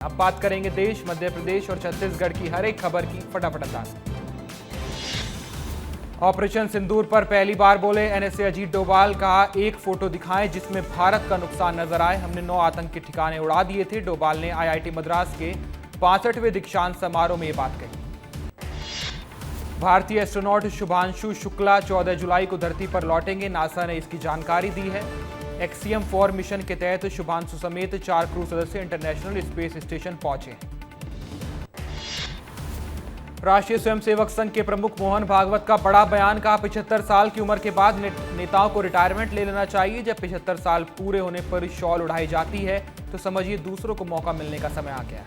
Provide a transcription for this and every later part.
अब बात करेंगे देश, मध्य प्रदेश और छत्तीसगढ़ की हर एक खबर की फटाफट अंदाज। ऑपरेशन सिंदूर पर पहली बार बोले एनएसए अजीत डोभाल, कहा एक फोटो दिखाएं जिसमें भारत का नुकसान नजर आए। हमने 9 आतंकी ठिकाने उड़ा दिए थे। डोभाल ने आईआईटी मद्रास के 65वें दीक्षांत समारोह में ये बात कही। भारतीय एस्ट्रोनॉट शुभांशु शुक्ला 14 जुलाई को धरती पर लौटेंगे, नासा ने इसकी जानकारी दी है। एक्सियम 4 मिशन के तहत शुभांशु समेत 4 क्रू सदस्य इंटरनेशनल स्पेस स्टेशन पहुंचे हैं। राष्ट्रीय स्वयंसेवक संघ के प्रमुख मोहन भागवत का बड़ा बयान, कहा 75 साल की उम्र के बाद नेताओं को रिटायरमेंट ले लेना चाहिए। जब 75 साल पूरे होने पर शॉल उड़ाई जाती है तो समझिए दूसरों को मौका मिलने का समय आ गया है।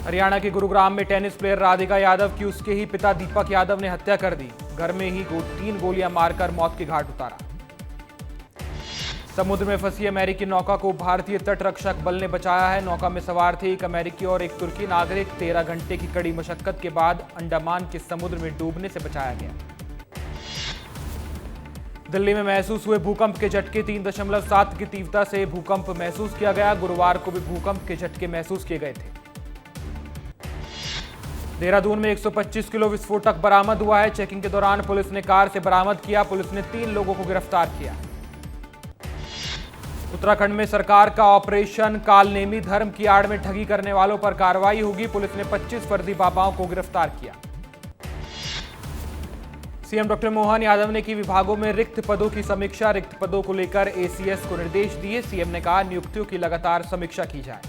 हरियाणा के गुरुग्राम में टेनिस प्लेयर राधिका यादव की उसके ही पिता दीपक यादव ने हत्या कर दी। घर में ही 3 गोलियां मारकर मौत के घाट उतारा। समुद्र में फंसी अमेरिकी नौका को भारतीय तटरक्षक बल ने बचाया है। नौका में सवार थे एक अमेरिकी और एक तुर्की नागरिक। 13 घंटे की कड़ी मशक्कत के बाद अंडमान के समुद्र में डूबने से बचाया गया। दिल्ली में महसूस हुए भूकंप के झटके, 3.7 की तीव्रता से भूकंप महसूस किया गया। गुरुवार को भी भूकंप के झटके महसूस किए गए थे। देहरादून में 125 किलो विस्फोटक बरामद हुआ है। चेकिंग के दौरान पुलिस ने कार से बरामद किया। पुलिस ने 3 लोगों को गिरफ्तार किया। उत्तराखंड में सरकार का ऑपरेशन कालनेमी, धर्म की आड़ में ठगी करने वालों पर कार्रवाई होगी। पुलिस ने 25 फर्जी बाबाओं को गिरफ्तार किया। सीएम डॉक्टर मोहन यादव ने की विभागों में रिक्त पदों की समीक्षा। रिक्त पदों को लेकर एसीएस को निर्देश दिए। सीएम ने कहा नियुक्तियों की लगातार समीक्षा की जाए।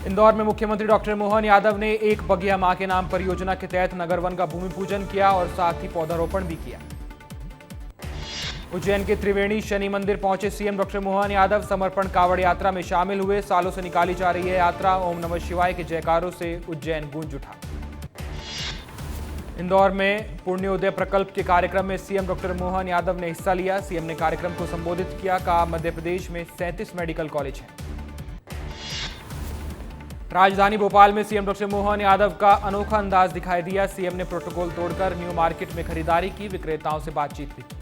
इंदौर में मुख्यमंत्री डॉक्टर मोहन यादव ने एक बगिया मां के नाम परियोजना के तहत नगर वन का भूमि पूजन किया और साथ ही पौधारोपण भी किया। उज्जैन के त्रिवेणी शनि मंदिर पहुंचे सीएम डॉक्टर मोहन यादव। समर्पण कावड़ यात्रा में शामिल हुए। सालों से निकाली जा रही है यात्रा। ओम नमः शिवाय के जयकारों से उज्जैन गूंज उठा। इंदौर में पुण्योदय प्रकल्प के कार्यक्रम में सीएम डॉक्टर मोहन यादव ने हिस्सा लिया। सीएम ने कार्यक्रम को संबोधित किया। कहा मध्य प्रदेश में 37 मेडिकल कॉलेज हैं। राजधानी भोपाल में सीएम डॉक्टर मोहन यादव का अनोखा अंदाज दिखाई दिया। सीएम ने प्रोटोकॉल तोड़कर न्यू मार्केट में खरीदारी की। विक्रेताओं से बातचीत भी की।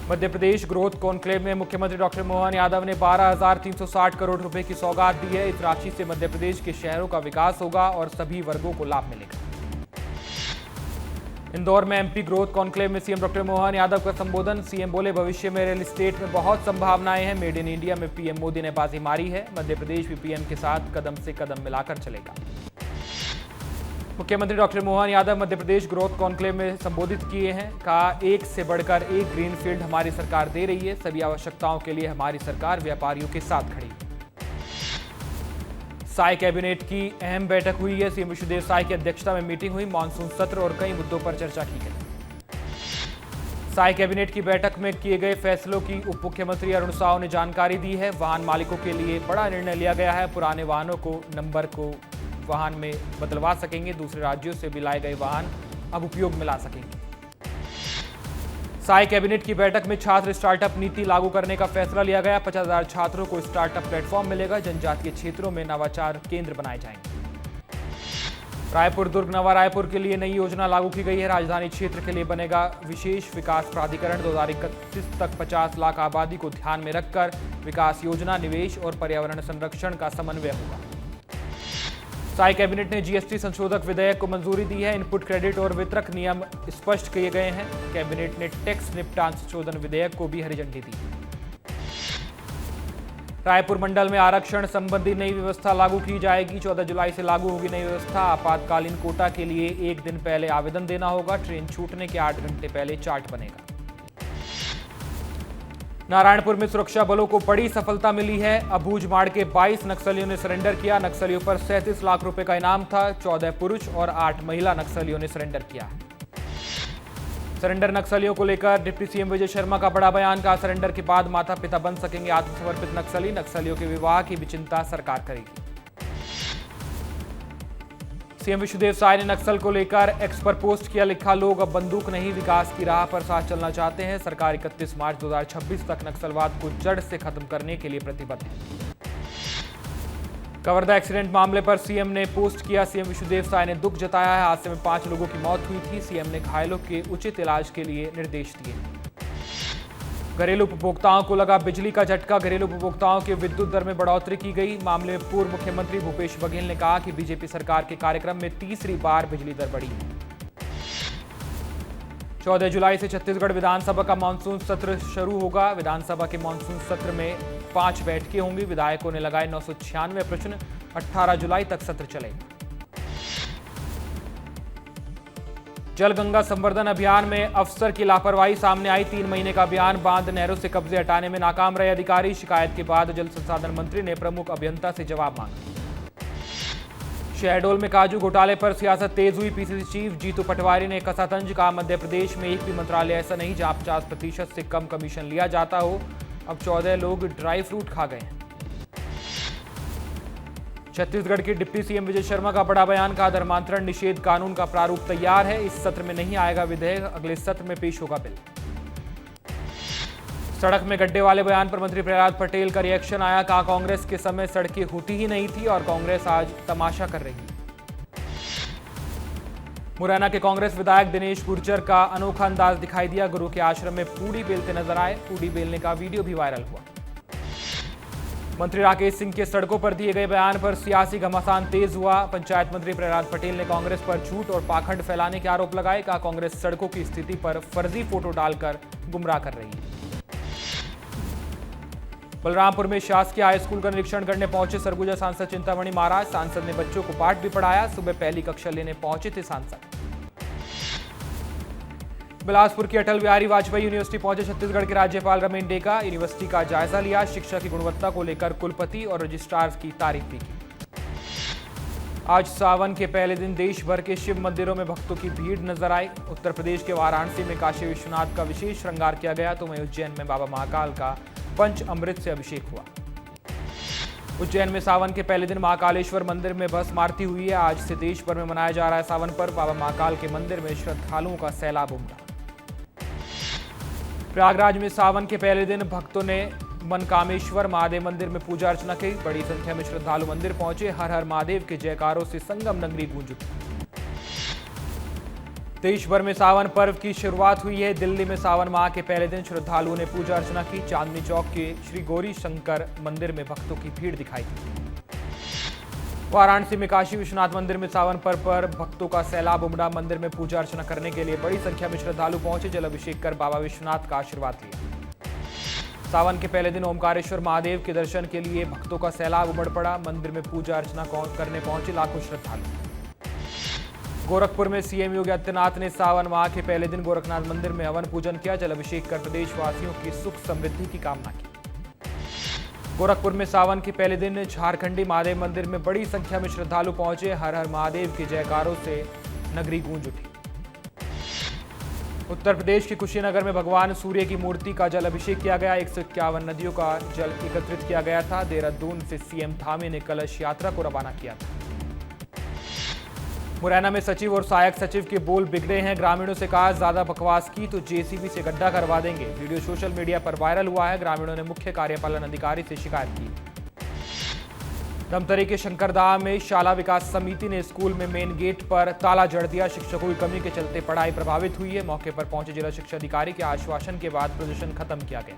मध्य प्रदेश ग्रोथ कॉन्क्लेव में मुख्यमंत्री डॉक्टर मोहन यादव ने 12,360 करोड़ रुपए की सौगात दी है। इस राशि से मध्य प्रदेश के शहरों का विकास होगा और सभी वर्गों को लाभ मिलेगा। इंदौर में एमपी ग्रोथ कॉन्क्लेव में सीएम डॉक्टर मोहन यादव का संबोधन। सीएम बोले भविष्य में रियल एस्टेट में बहुत संभावनाएं हैं। मेड इन इंडिया में पीएम मोदी ने बाजी मारी है। मध्य प्रदेश भी पीएम के साथ कदम से कदम मिलाकर चलेगा। मुख्यमंत्री doctor Mohan Yadav Madhya Pradesh growth conclave में संबोधित किए हैं। कहा एक से बढ़कर एक ग्रीनफील्ड हमारी सरकार दे रही है। सभी आवश्यकताओं के लिए हमारी सरकार व्यापारियों के साथ खड़ी है। साय कैबिनेट की अहम बैठक हुई है। सीएम विष्णुदेव साय की अध्यक्षता में मीटिंग हुई। मानसून सत्र और कई मुद्दों पर चर्चा की गई। साय कैबिनेट की बैठक में किए गए फैसलों की उप मुख्यमंत्री अरुण साव ने जानकारी दी है। वाहन मालिकों के लिए बड़ा निर्णय लिया गया है। पुराने वाहनों को नंबर को वाहन में बदलवा सकेंगे। दूसरे राज्यों से भी लाए गए वाहन अब उपयोग में ला सकेंगे। साय कैबिनेट की बैठक में छात्र स्टार्टअप नीति लागू करने का फैसला लिया गया। 50,000 छात्रों को स्टार्टअप प्लेटफॉर्म मिलेगा। जनजातीय क्षेत्रों में नवाचार केंद्र बनाए जाएंगे। रायपुर दुर्ग नवा रायपुर के लिए नई योजना लागू की गई है। राजधानी क्षेत्र के लिए बनेगा विशेष विकास प्राधिकरण। 2031 तक 50 लाख आबादी को ध्यान में रखकर विकास योजना, निवेश और पर्यावरण संरक्षण का समन्वय होगा। साय कैबिनेट ने जीएसटी संशोधक विधेयक को मंजूरी दी है। इनपुट क्रेडिट और वितरक नियम स्पष्ट किए गए हैं। कैबिनेट ने टैक्स निपटान संशोधन विधेयक को भी हरी झंडी दी। रायपुर मंडल में आरक्षण संबंधी नई व्यवस्था लागू की जाएगी। 14 जुलाई से लागू होगी नई व्यवस्था। आपातकालीन कोटा के लिए 1 दिन पहले आवेदन देना होगा। ट्रेन छूटने के 8 घंटे पहले चार्ट बनेगा। नारायणपुर में सुरक्षा बलों को बड़ी सफलता मिली है। अबूझमाड़ के 22 नक्सलियों ने सरेंडर किया। नक्सलियों पर 37 लाख रुपए का इनाम था। 14 पुरुष और 8 महिला नक्सलियों ने सरेंडर किया है। सरेंडर नक्सलियों को लेकर डिप्टी सीएम विजय शर्मा का बड़ा बयान। कहा सरेंडर के बाद माता पिता बन सकेंगे आत्मसमर्पित नक्सली। नक्सलियों के विवाह की भी चिंता सरकार करेगी। सीएम विष्णुदेव साय ने नक्सल को लेकर एक्स पर पोस्ट किया। लिखा लोग अब बंदूक नहीं विकास की राह पर साथ चलना चाहते हैं। सरकार 31 मार्च 2026 तक नक्सलवाद को जड़ से खत्म करने के लिए प्रतिबद्ध है। कवर्धा एक्सीडेंट मामले पर सीएम ने पोस्ट किया। सीएम विष्णुदेव साय ने दुख जताया है। हादसे में 5 लोगों की मौत हुई थी। सीएम ने घायलों के उचित इलाज के लिए निर्देश दिए। घरेलू उपभोक्ताओं को लगा बिजली का झटका। घरेलू उपभोक्ताओं की विद्युत दर में बढ़ोतरी की गई। मामले में पूर्व मुख्यमंत्री भूपेश बघेल ने कहा कि बीजेपी सरकार के कार्यक्रम में तीसरी बार बिजली दर बढ़ी। 14 जुलाई से छत्तीसगढ़ विधानसभा का मानसून सत्र शुरू होगा। विधानसभा के मानसून सत्र में 5 बैठकें होंगी। विधायकों ने लगाए 996 प्रश्न। 18 जुलाई तक सत्र चलेगा। जल गंगा संवर्धन अभियान में अफसर की लापरवाही सामने आई। 3 महीने का अभियान, बांध नहरों से कब्जे हटाने में नाकाम रहे अधिकारी। शिकायत के बाद जल संसाधन मंत्री ने प्रमुख अभियंता से जवाब मांगा। शहडोल में काजू घोटाले पर सियासत तेज हुई। पीसीसी चीफ जीतू पटवारी ने कसा तंज। कहा, मध्य प्रदेश में एक भी मंत्रालय ऐसा नहीं जहां 50% से कम कमीशन लिया जाता हो। अब 14 लोग ड्राई फ्रूट खा गए हैं। छत्तीसगढ़ के डिप्टी सीएम विजय शर्मा का बड़ा बयान। कहा, धर्मांतरण निषेध कानून का प्रारूप तैयार है। इस सत्र में नहीं आएगा विधेयक, अगले सत्र में पेश होगा बिल। सड़क में गड्ढे वाले बयान पर मंत्री प्रहलाद पटेल का रिएक्शन आया। कहा, कांग्रेस के समय सड़कें होती ही नहीं थी और कांग्रेस आज तमाशा कर रही है। मुरैना के कांग्रेस विधायक दिनेश गुर्जर का अनोखा अंदाज दिखाई दिया। गुरु के आश्रम में पूड़ी बेलते नजर आए। पूड़ी बेलने का वीडियो भी वायरल हुआ। मंत्री राकेश सिंह के सड़कों पर दिए गए बयान पर सियासी घमासान तेज हुआ। पंचायत मंत्री प्रहलाद पटेल ने कांग्रेस पर झूठ और पाखंड फैलाने के आरोप लगाए। कहा, कांग्रेस सड़कों की स्थिति पर फर्जी फोटो डालकर गुमराह कर रही है। बलरामपुर में शासकीय हाई स्कूल का निरीक्षण करने पहुंचे सरगुजा सांसद चिंतामणि महाराज। सांसद ने बच्चों को पाठ भी पढ़ाया। सुबह पहली कक्षा लेने पहुंचे थे सांसद। बिलासपुर की अटल बिहारी वाजपेयी यूनिवर्सिटी पहुंचे छत्तीसगढ़ के राज्यपाल रमेन डेका। यूनिवर्सिटी का जायजा लिया। शिक्षा की गुणवत्ता को लेकर कुलपति और रजिस्ट्रार की तारीफ भी की। आज सावन के पहले दिन देश भर के शिव मंदिरों में भक्तों की भीड़ नजर आई। उत्तर प्रदेश के वाराणसी में काशी विश्वनाथ का विशेष श्रृंगार किया गया तो वहीं उज्जैन में बाबा महाकाल का पंच अमृत से अभिषेक हुआ। उज्जैन में सावन के पहले दिन महाकालेश्वर मंदिर में भस्म आरती हुई है। आज से देश भर में मनाया जा रहा है सावन पर्व। बाबा महाकाल के मंदिर में श्रद्धालुओं का सैलाब उमड़ा। प्रयागराज में सावन के पहले दिन भक्तों ने मनकामेश्वर महादेव मंदिर में पूजा अर्चना की। बड़ी संख्या में श्रद्धालु मंदिर पहुंचे। हर हर महादेव के जयकारों से संगम नगरी गूंज उठी। देश भर में सावन पर्व की शुरुआत हुई है। दिल्ली में सावन माह के पहले दिन श्रद्धालुओं ने पूजा अर्चना की। चांदनी चौक के श्री गौरी शंकर मंदिर में भक्तों की भीड़ दिखाई दी। वाराणसी में काशी विश्वनाथ मंदिर में सावन पर्व पर भक्तों का सैलाब उमड़ा। मंदिर में पूजा अर्चना करने के लिए बड़ी संख्या में श्रद्धालु पहुंचे। जल अभिषेक कर बाबा विश्वनाथ का आशीर्वाद लिया। सावन के पहले दिन ओमकारेश्वर महादेव के दर्शन के लिए भक्तों का सैलाब उमड़ पड़ा। मंदिर में पूजा अर्चना करने पहुंचे लाखों श्रद्धालु। गोरखपुर में सीएम योगी आदित्यनाथ ने सावन माह के पहले दिन गोरखनाथ मंदिर में हवन पूजन किया। जल अभिषेक कर प्रदेशवासियों की सुख समृद्धि की कामना की। गोरखपुर में सावन के पहले दिन झारखंडी महादेव मंदिर में बड़ी संख्या में श्रद्धालु पहुंचे। हर हर महादेव के जयकारों से नगरी गूंज उठी। उत्तर प्रदेश के कुशीनगर में भगवान सूर्य की मूर्ति का जल अभिषेक किया गया। 151 नदियों का जल एकत्रित किया गया था। देहरादून से सीएम धामी ने कलश यात्रा को रवाना किया था। मुरैना में सचिव और सहायक सचिव के बोल बिगड़े हैं। ग्रामीणों से कहा, ज्यादा बकवास की तो जेसीबी से गड्ढा करवा देंगे। वीडियो सोशल मीडिया पर वायरल हुआ है। ग्रामीणों ने मुख्य कार्यपालन अधिकारी से शिकायत की। धमतरी के शंकरदह में शाला विकास समिति ने स्कूल में मेन गेट पर ताला जड़ दिया। शिक्षकों की कमी के चलते पढ़ाई प्रभावित हुई है। मौके पर पहुंचे जिला शिक्षा अधिकारी के आश्वासन के बाद प्रदर्शन खत्म किया गया।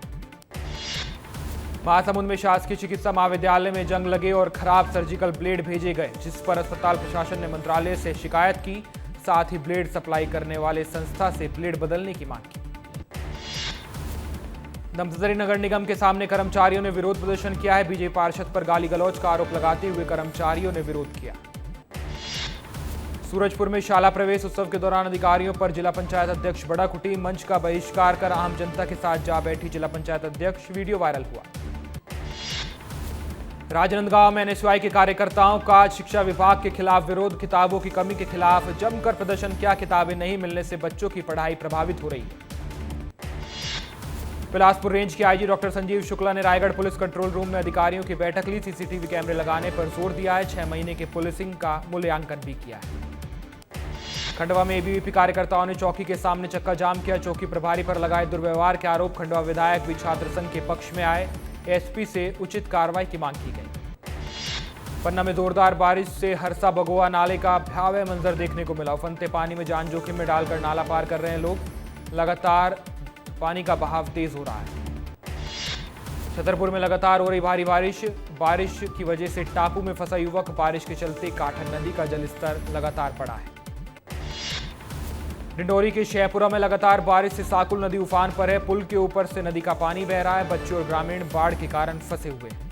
महासमुंद में शासकीय चिकित्सा महाविद्यालय में जंग लगे और खराब सर्जिकल ब्लेड भेजे गए, जिस पर अस्पताल प्रशासन ने मंत्रालय से शिकायत की। साथ ही ब्लेड सप्लाई करने वाले संस्था से ब्लेड बदलने की मांग की। धमतरी नगर निगम के सामने कर्मचारियों ने विरोध प्रदर्शन किया है। बीजेपी पार्षद पर गाली गलौज का आरोप लगाते हुए कर्मचारियों ने विरोध किया। सूरजपुर में शाला प्रवेश उत्सव के दौरान अधिकारियों पर जिला पंचायत अध्यक्ष भड़क उठी। मंच का बहिष्कार कर आम जनता के साथ जा बैठी जिला पंचायत अध्यक्ष। वीडियो वायरल हुआ। राजनांदगांव में एनएसयूआई के कार्यकर्ताओं का शिक्षा विभाग के खिलाफ विरोध। किताबों की कमी के खिलाफ जमकर प्रदर्शन किया। किताबें नहीं मिलने से बच्चों की पढ़ाई प्रभावित हो रही है। बिलासपुर रेंज के आईजी डॉक्टर संजीव शुक्ला ने रायगढ़ पुलिस कंट्रोल रूम में अधिकारियों की बैठक ली। सीसीटीवी कैमरे लगाने पर जोर दिया है। 6 महीने के पुलिसिंग का मूल्यांकन भी किया है। खंडवा में एबीवीपी कार्यकर्ताओं ने चौकी के सामने चक्का जाम किया। चौकी प्रभारी पर लगाए दुर्व्यवहार के आरोप। खंडवा विधायक भी छात्र संघ के पक्ष में आए। एसपी से उचित कार्रवाई की मांग की गई। पन्ना में जोरदार बारिश से हरसा बगोआ नाले का भयावह मंजर देखने को मिला। उफनते पानी में जान जोखिम में डालकर नाला पार कर रहे हैं लोग। लगातार पानी का बहाव तेज हो रहा है। छतरपुर में लगातार हो रही भारी बारिश की वजह से टापू में फंसा युवक, बारिश के चलते काठन नदी का जलस्तर लगातार बढ़ा है। डिंडोरी के शहपुरा में लगातार बारिश से साकुल नदी उफान पर है। पुल के ऊपर से नदी का पानी बह रहा है। बच्चे और ग्रामीण बाढ़ के कारण फंसे हुए हैं।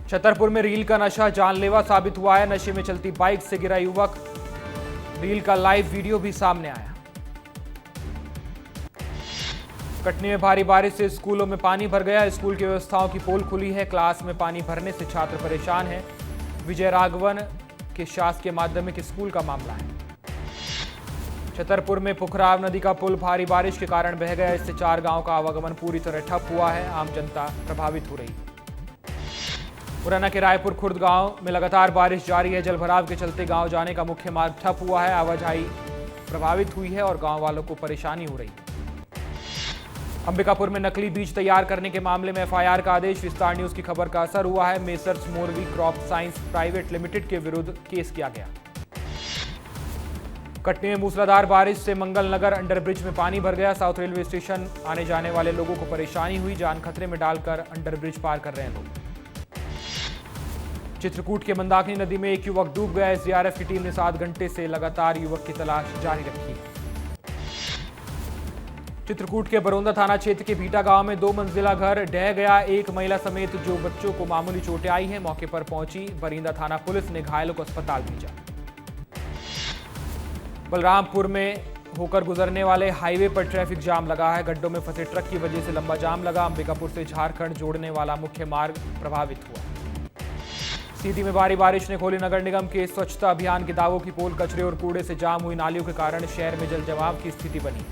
छतरपुर में रील का नशा जानलेवा साबित हुआ है। नशे में चलती बाइक से गिरा युवक, रील का लाइव वीडियो भी सामने आया। कटनी में भारी बारिश से स्कूलों में पानी भर गया। स्कूल की व्यवस्थाओं की पोल खुली है। क्लास में पानी भरने से छात्र परेशान हैं। विजय राघवन के शासकीय माध्यमिक स्कूल का मामला है। छतरपुर में पुखराव नदी का पुल भारी बारिश के कारण बह गया। इससे 4 गांव का आवागमन पूरी तरह ठप हुआ है। आम जनता प्रभावित हो रही है। मुरैना के रायपुर खुर्द गांव में लगातार बारिश जारी है। जलभराव के चलते गांव जाने का मुख्य मार्ग ठप हुआ है। आवाजाही प्रभावित हुई है और गांव वालों को परेशानी हो रही है। अंबिकापुर में नकली बीज तैयार करने के मामले में एफआईआर का आदेश। विस्तार न्यूज की खबर का असर हुआ है। Messrs Morvi crop science private limited के विरुद्ध केस किया गया। कटनी में मूसलाधार बारिश से मंगलनगर अंडरब्रिज में पानी भर गया। साउथ रेलवे स्टेशन आने जाने वाले लोगों को परेशानी हुई। जान खतरे में डालकर अंडरब्रिज पार कर रहे हैं लोग। चित्रकूट के मंदाकिनी नदी में एक युवक डूब गया। एसडीआरएफ की टीम ने 7 घंटे से लगातार युवक की तलाश जारी रखी है। चित्रकूट के बरौंदा थाना क्षेत्र के भीटा गांव में 2 मंजिला घर ढह गया। एक महिला समेत 2 बच्चों को मामूली चोटें आई हैं। मौके पर पहुंची बरिंदा थाना पुलिस ने घायलों को अस्पताल भेजा। बलरामपुर में होकर गुजरने वाले हाईवे पर ट्रैफिक जाम लगा है। गड्ढों में फंसे ट्रक की वजह से लंबा जाम लगा। अंबिकापुर से झारखंड जोड़ने वाला मुख्य मार्ग प्रभावित हुआ। सीधी में भारी बारिश ने खोली नगर निगम के स्वच्छता अभियान के दावों की पोल। कचरे और कूड़े से जाम हुई नालियों के कारण शहर में जल जमाव की स्थिति बनी।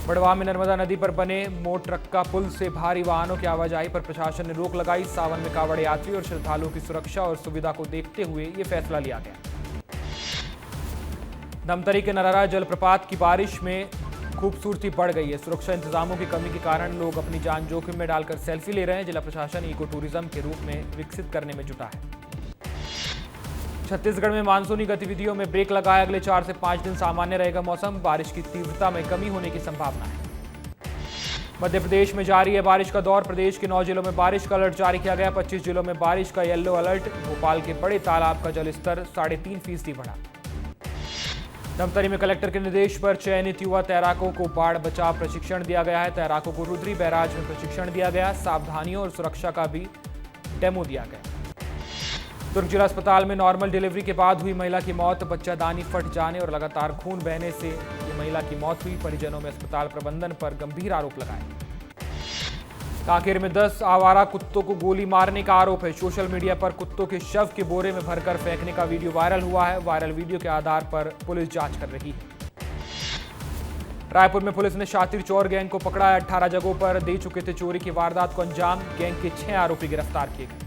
बड़वाह में नर्मदा नदी पर बने मोटरक्का पुल से भारी वाहनों की आवाजाही पर प्रशासन ने रोक लगाई। सावन में कांवड़ यात्री और श्रद्धालुओं की सुरक्षा और सुविधा को देखते हुए ये फैसला लिया गया। धमतरी के नरारा जलप्रपात की बारिश में खूबसूरती बढ़ गई है। सुरक्षा इंतजामों की कमी के कारण लोग अपनी जान जोखिम में डालकर सेल्फी ले रहे हैं। जिला प्रशासन इको टूरिज्म के रूप में विकसित करने में जुटा है। छत्तीसगढ़ में मानसूनी गतिविधियों में ब्रेक लगा है। अगले 4 से 5 दिन सामान्य रहेगा मौसम। बारिश की तीव्रता में कमी होने की संभावना है। मध्य प्रदेश में जारी है बारिश का दौर। प्रदेश के 9 जिलों में बारिश का अलर्ट जारी किया गया। 25 जिलों में बारिश का येलो अलर्ट। भोपाल के बड़े तालाब का जलस्तर 3.5% बढ़ा। धमतरी में कलेक्टर के निर्देश पर चयनित युवा तैराकों को बाढ़ बचाव प्रशिक्षण दिया गया है। तैराकों को रुद्री बैराज में प्रशिक्षण दिया गया। सावधानियों और सुरक्षा का भी डेमो दिया गया। दुर्ग जिला अस्पताल में नॉर्मल डिलीवरी के बाद हुई महिला की मौत। बच्चादानी फट जाने और लगातार खून बहने से ये महिला की मौत हुई। परिजनों में अस्पताल प्रबंधन पर गंभीर आरोप लगाए। कांकेर में 10 आवारा कुत्तों को गोली मारने का आरोप है। सोशल मीडिया पर कुत्तों के शव के बोरे में भरकर फेंकने का वीडियो वायरल हुआ है। वायरल वीडियो के आधार पर पुलिस जांच कर रही है। रायपुर में पुलिस ने शातिर चोर गैंग को पकड़ा है। 18 जगहों पर दे चुके थे चोरी की वारदात को अंजाम। गैंग के 6 आरोपी गिरफ्तार किए गए।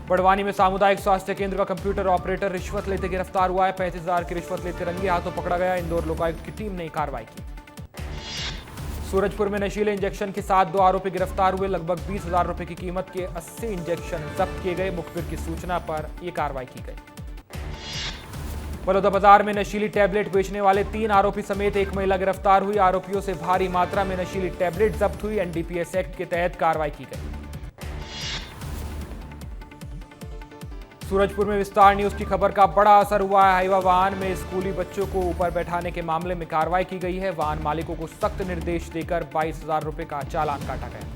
बड़वानी में सामुदायिक स्वास्थ्य केंद्र का कंप्यूटर ऑपरेटर रिश्वत लेते गिरफ्तार हुआ है। 35,000 की रिश्वत लेते रंगे हाथों पकड़ा गया। इंदौर लोकायुक्त की टीम ने कार्रवाई की। सूरजपुर में नशीले इंजेक्शन के साथ 2 आरोपी गिरफ्तार हुए। लगभग 20,000 रुपए की कीमत के 80 इंजेक्शन जब्त किए गए। मुखबिर की सूचना पर यह कार्रवाई की गई। बलौदाबाजार में नशीली टैबलेट बेचने वाले 3 आरोपी समेत एक महिला गिरफ्तार हुई। आरोपियों से भारी मात्रा में नशीली टैबलेट जब्त हुई। एनडीपीएस एक्ट के तहत कार्रवाई की गई। सूरजपुर में विस्तार न्यूज की खबर का बड़ा असर हुआ है। हाईवा वाहन में स्कूली बच्चों को ऊपर बैठाने के मामले में कार्रवाई की गई है। वाहन मालिकों को सख्त निर्देश देकर 22,000 रुपए का चालान काटा गया।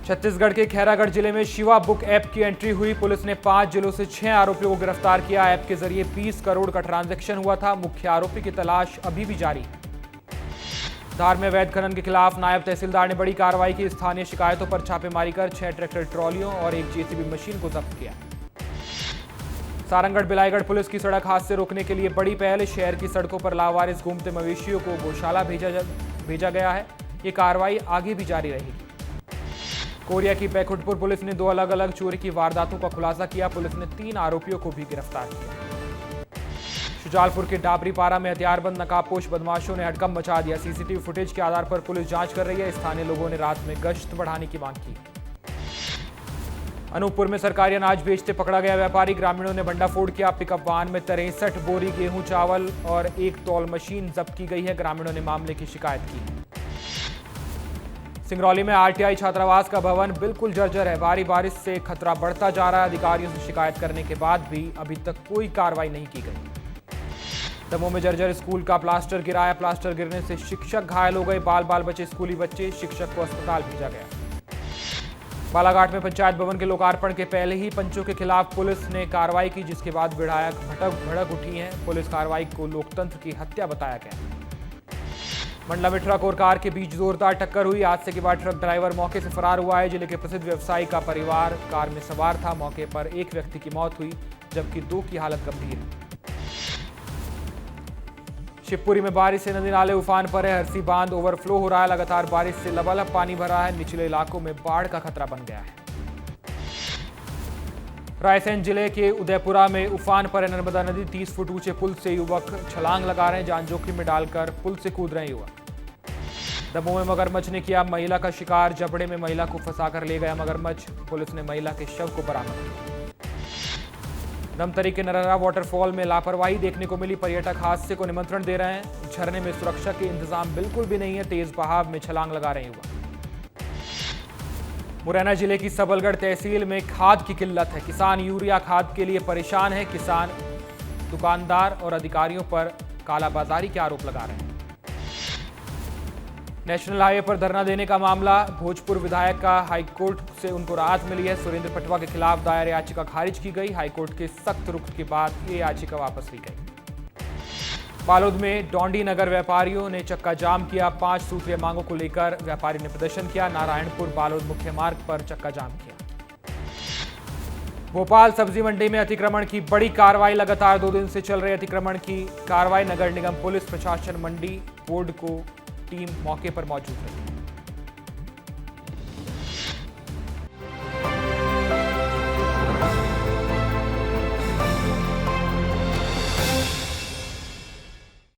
छत्तीसगढ़ के खैरागढ़ जिले में शिवा बुक ऐप की एंट्री हुई। पुलिस ने 5 जिलों से 6 आरोपियों को गिरफ्तार किया। ऐप के जरिए 20 करोड़ का ट्रांजैक्शन हुआ था। मुख्य आरोपी की तलाश अभी भी जारी है। धार में अवैध खनन के खिलाफ नायब तहसीलदार ने बड़ी कार्रवाई की। स्थानीय शिकायतों पर छापेमारी कर 6 ट्रैक्टर ट्रॉलियों और एक जेसीबी मशीन को जब्त किया। सारंगढ़ बिलाईगढ़ पुलिस की सड़क हादसे रोकने के लिए बड़ी पहल। शहर की सड़कों पर लावारिस घूमते मवेशियों को गौशाला भेजा गया है। ये कार्रवाई आगे भी जारी रहेगी। कोरिया की बैकुंठपुर पुलिस ने 2 अलग अलग चोरी की वारदातों का खुलासा किया। पुलिस ने 3 आरोपियों को भी गिरफ्तार किया। शुजालपुर के डाबरीपारा में हथियारबंद नकाबपोश बदमाशों ने हड़कंप मचा दिया। सीसीटीवी फुटेज के आधार पर पुलिस जांच कर रही है। स्थानीय लोगों ने रात में गश्त बढ़ाने की मांग की। अनूपपुर में सरकारी अनाज बेचते पकड़ा गया व्यापारी, ग्रामीणों ने भंडाफोड़ किया। पिकअप वाहन में 63 बोरी गेहूं चावल और 1 तौल मशीन जब्त की गई है। ग्रामीणों ने मामले की शिकायत की। सिंगरौली में आरटीआई छात्रावास का भवन बिल्कुल जर्जर है। भारी बारिश से खतरा बढ़ता जा रहा है। अधिकारियों से शिकायत करने के बाद भी अभी तक कोई कार्रवाई नहीं की गई। दमोह में जर्जर स्कूल का प्लास्टर गिराया। प्लास्टर गिरने से शिक्षक घायल हो गए। बाल बाल बचे स्कूली बच्चे, शिक्षक को अस्पताल भेजा गया। बालाघाट में पंचायत भवन के लोकार्पण के पहले ही पंचों के खिलाफ पुलिस ने कार्रवाई की, जिसके बाद विधायक भड़क उठी हैं। पुलिस कार्रवाई को लोकतंत्र की हत्या बताया गया। मंडला में ट्रक और कार के बीच जोरदार टक्कर हुई। हादसे के बाद ट्रक ड्राइवर मौके से फरार हुआ है। जिले के प्रसिद्ध व्यवसायी का परिवार कार में सवार था। मौके पर एक व्यक्ति की मौत हुई, जबकि 2 की हालत गंभीर है। शिवपुरी में बारिश से नदी नाले उफान पर है। हरसी बांध ओवरफ्लो हो रहा है। लगातार बारिश से लबालब पानी भरा है। निचले इलाकों में बाढ़ का खतरा बन गया है। रायसेन जिले के उदयपुरा में उफान पर है नर्मदा नदी। 30 फुट ऊंचे पुल से युवक छलांग लगा रहे हैं। जान जोखिम में डालकर पुल से कूद रहे युवक। दमोह में मगरमच्छ ने किया महिला का शिकार। जबड़े में महिला को फंसाकर ले गया मगरमच्छ। पुलिस ने महिला के शव को बरामद किया। धमतरी के नरहरा वाटरफॉल में लापरवाही देखने को मिली। पर्यटक हादसे को निमंत्रण दे रहे हैं। झरने में सुरक्षा के इंतजाम बिल्कुल भी नहीं है। तेज बहाव में छलांग लगा रहे युवक। मुरैना जिले की सबलगढ़ तहसील में खाद की किल्लत है। किसान यूरिया खाद के लिए परेशान है। किसान दुकानदार और अधिकारियों पर कालाबाजारी के आरोप लगा रहे हैं। नेशनल हाईवे पर धरना देने का मामला। भोजपुर विधायक का हाईकोर्ट से उनको राहत मिली है। सुरेंद्र पटवा के खिलाफ दायर याचिका खारिज की गई। हाईकोर्ट के सख्त रुख के बाद ये याचिका वापस ली गई। बालोद में डोंडी नगर व्यापारियों ने चक्का जाम किया। 5 सूत्रीय मांगों को लेकर व्यापारी ने प्रदर्शन किया। नारायणपुर बालोद मुख्य मार्ग पर चक्का जाम किया। भोपाल सब्जी मंडी में अतिक्रमण की बड़ी कार्रवाई। लगातार 2 दिन से चल रही अतिक्रमण की कार्रवाई। नगर निगम पुलिस प्रशासन मंडी बोर्ड को टीम मौके पर मौजूद है।